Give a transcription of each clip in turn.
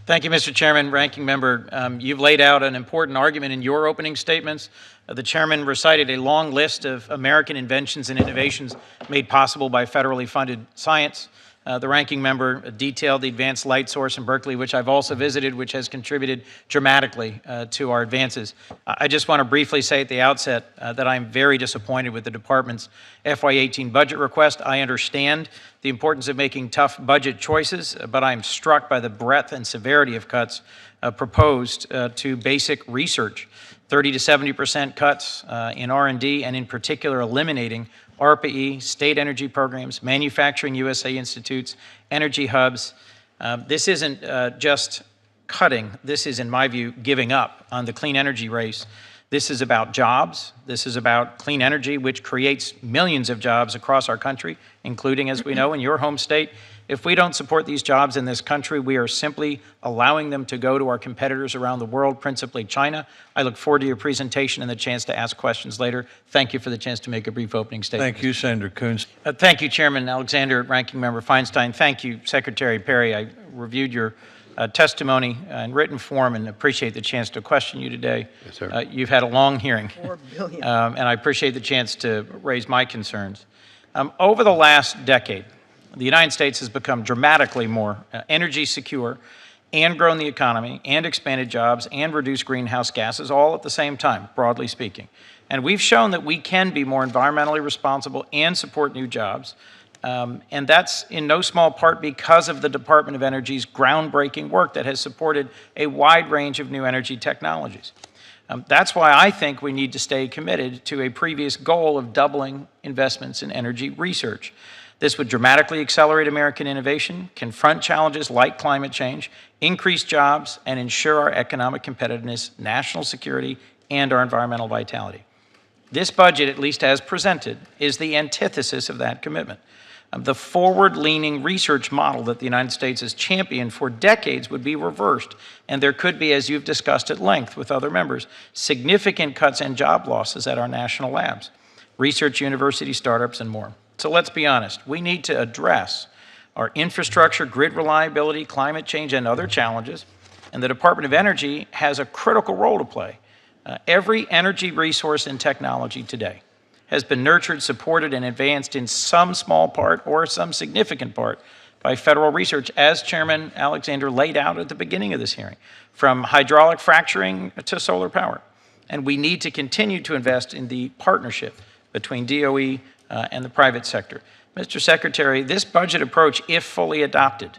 Thank you, Mr. Chairman. Ranking Member, you've laid out an important argument in your opening statements. The Chairman recited a long list of American inventions and innovations made possible by federally funded science. The Ranking Member detailed the Advanced Light Source in Berkeley, which I've also visited, which has contributed dramatically to our advances. I just want to briefly say at the outset that I'm very disappointed with the Department's FY18 budget request. I understand the importance of making tough budget choices, but I'm struck by the breadth and severity of cuts proposed to basic research. 30 to 70% cuts in R&D, and in particular eliminating ARPA-E, state energy programs, manufacturing USA institutes, energy hubs. This isn't just cutting. This is, in my view, giving up on the clean energy race. This is about jobs. This is about clean energy, which creates millions of jobs across our country, including, as we know, in your home state. If we don't support these jobs in this country, we are simply allowing them to go to our competitors around the world, principally China. I look forward to your presentation and the chance to ask questions later. Thank you for the chance to make a brief opening statement. Thank you, Senator Coons. Thank you, Chairman Alexander, Ranking Member Feinstein. Thank you, Secretary Perry. I reviewed your testimony in written form and appreciate the chance to question you today. Yes, sir. You've had a long hearing. $4 billion. And I appreciate the chance to raise my concerns. Over the last decade, the United States has become dramatically more energy secure and grown the economy and expanded jobs and reduced greenhouse gases all at the same time, broadly speaking. And we've shown that we can be more environmentally responsible and support new jobs. And that's in no small part because of the Department of Energy's groundbreaking work that has supported a wide range of new energy technologies. That's why I think we need to stay committed to a previous goal of doubling investments in energy research. This would dramatically accelerate American innovation, confront challenges like climate change, increase jobs, and ensure our economic competitiveness, national security, and our environmental vitality. This budget, at least as presented, is the antithesis of that commitment. The forward-leaning research model that the United States has championed for decades would be reversed, and there could be, as you've discussed at length with other members, significant cuts and job losses at our national labs, research university startups, and more. So let's be honest, we need to address our infrastructure, grid reliability, climate change, and other challenges, and the Department of Energy has a critical role to play. Every energy resource and technology today has been nurtured, supported, and advanced in some small part or some significant part by federal research, as Chairman Alexander laid out at the beginning of this hearing, from hydraulic fracturing to solar power. And we need to continue to invest in the partnership between DOE and the private sector. Mr. Secretary, this budget approach, if fully adopted,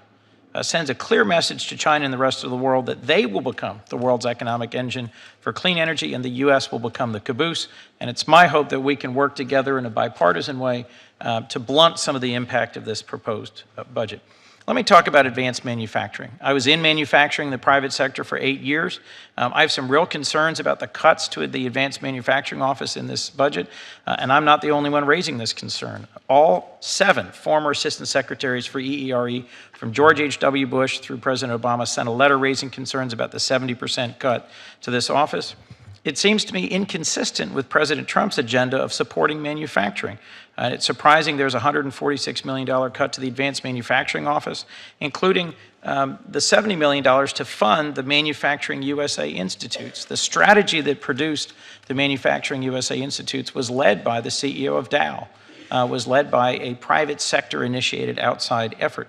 sends a clear message to China and the rest of the world that they will become the world's economic engine for clean energy and the U.S. will become the caboose. And it's my hope that we can work together in a bipartisan way to blunt some of the impact of this proposed budget. Let me talk about advanced manufacturing. I was in manufacturing, the private sector, for 8 years. I have some real concerns about the cuts to the Advanced Manufacturing Office in this budget, and I'm not the only one raising this concern. All 7 former assistant secretaries for EERE, from George H.W. Bush through President Obama, sent a letter raising concerns about the 70% cut to this office. It seems to me inconsistent with President Trump's agenda of supporting manufacturing. It's surprising there's a $146 million cut to the Advanced Manufacturing Office, including the $70 million to fund the Manufacturing USA Institutes. The strategy that produced the Manufacturing USA Institutes was led by the CEO of Dow, was led by a private sector-initiated outside effort.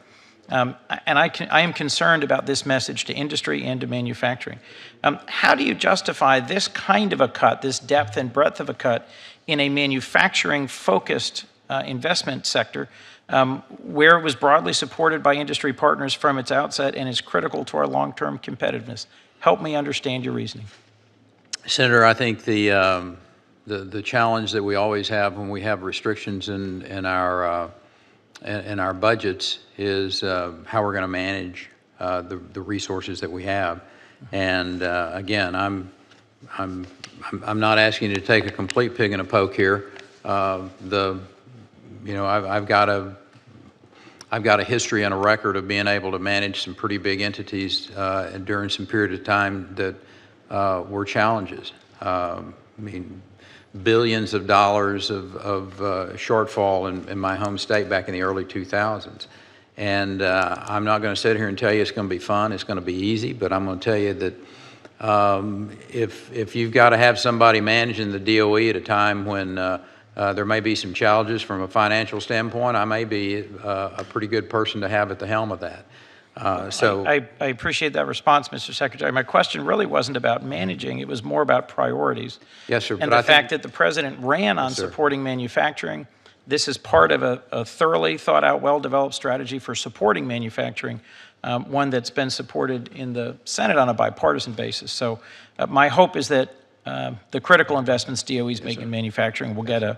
And I am concerned about this message to industry and to manufacturing. How do you justify this kind of a cut, this depth and breadth of a cut, in a manufacturing-focused investment sector where it was broadly supported by industry partners from its outset and is critical to our long-term competitiveness? Help me understand your reasoning. Senator, I think the challenge that we always have when we have restrictions in our budgets is how we're going to manage the resources that we have. And again, I'm not asking you to take a complete pig in a poke here. I've got a history and a record of being able to manage some pretty big entities during some period of time that were challenges. I mean, billions of dollars of shortfall in my home state back in the early 2000s. And I'm not going to sit here and tell you it's going to be fun, it's going to be easy, but I'm going to tell you that if you've got to have somebody managing the DOE at a time when there may be some challenges from a financial standpoint, I may be a pretty good person to have at the helm of that. I appreciate that response, Mr. Secretary. My question really wasn't about managing, it was more about priorities. Yes, sir. And the fact that the President ran on supporting manufacturing. This is part of a thoroughly thought out, well-developed strategy for supporting manufacturing, one that's been supported in the Senate on a bipartisan basis. So my hope is that the critical investments DOE is making in manufacturing will get a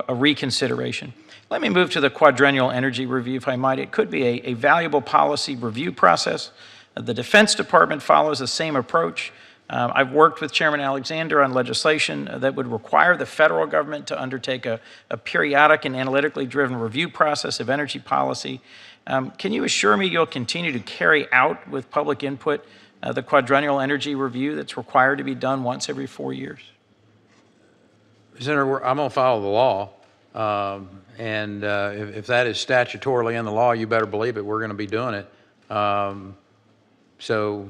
reconsideration. Let me move to the quadrennial energy review, if I might. It could be a valuable policy review process. The Defense Department follows the same approach. I've worked with Chairman Alexander on legislation that would require the federal government to undertake a periodic and analytically driven review process of energy policy. Can you assure me you'll continue to carry out with public input the quadrennial energy review that's required to be done once every 4 years? Senator, I'm going to follow the law. If that is statutorily in the law, you better believe it, we're going to be doing it. So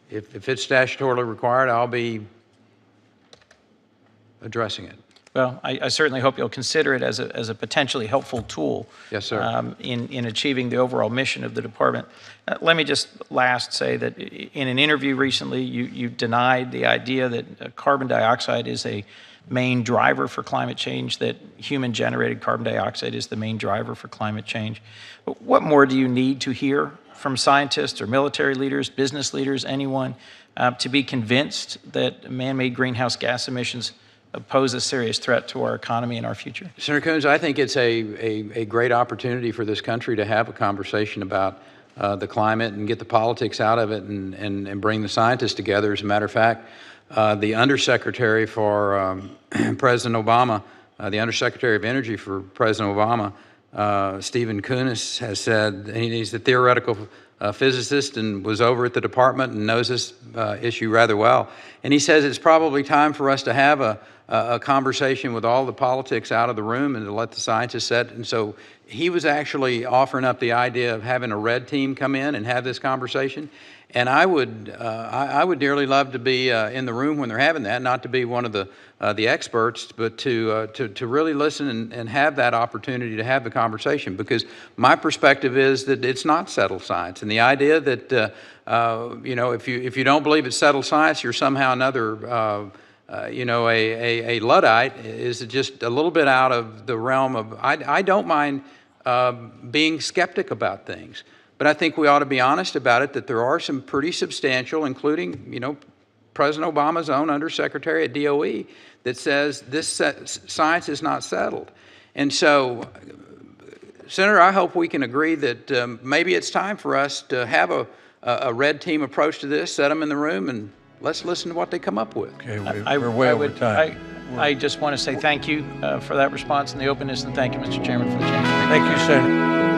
if it's statutorily required, I'll be addressing it. Well, I certainly hope you'll consider it as a potentially helpful tool. Yes, sir. In achieving the overall mission of the department. Let me just last say that in an interview recently, you denied the idea that carbon dioxide is a main driver for climate change, that human-generated carbon dioxide is the main driver for climate change. But what more do you need to hear from scientists or military leaders, business leaders, anyone, to be convinced that man-made greenhouse gas emissions pose a serious threat to our economy and our future? Senator Coons, I think it's a great opportunity for this country to have a conversation about the climate and get the politics out of it and bring the scientists together. As a matter of fact, the Undersecretary for President Obama, the Undersecretary of Energy for President Obama, Stephen Coons, has said he's a theoretical physicist and was over at the department and knows this issue rather well. And he says it's probably time for us to have a conversation with all the politics out of the room and to let the scientists set. And so he was actually offering up the idea of having a red team come in and have this conversation. And I would dearly love to be in the room when they're having that, not to be one of the experts, but to really listen and have that opportunity to have the conversation. Because my perspective is that it's not settled science, and the idea that if you don't believe it's settled science, you're somehow another a Luddite is just a little bit out of the realm of. I don't mind being skeptic about things. But I think we ought to be honest about it, that there are some pretty substantial, including, President Obama's own Undersecretary at DOE, that says this science is not settled. And so, Senator, I hope we can agree that maybe it's time for us to have a red team approach to this, set them in the room, and let's listen to what they come up with. Okay, we're way over time. I just want to say thank you for that response and the openness, and thank you, Mr. Chairman, for the chance. Thank you, Senator.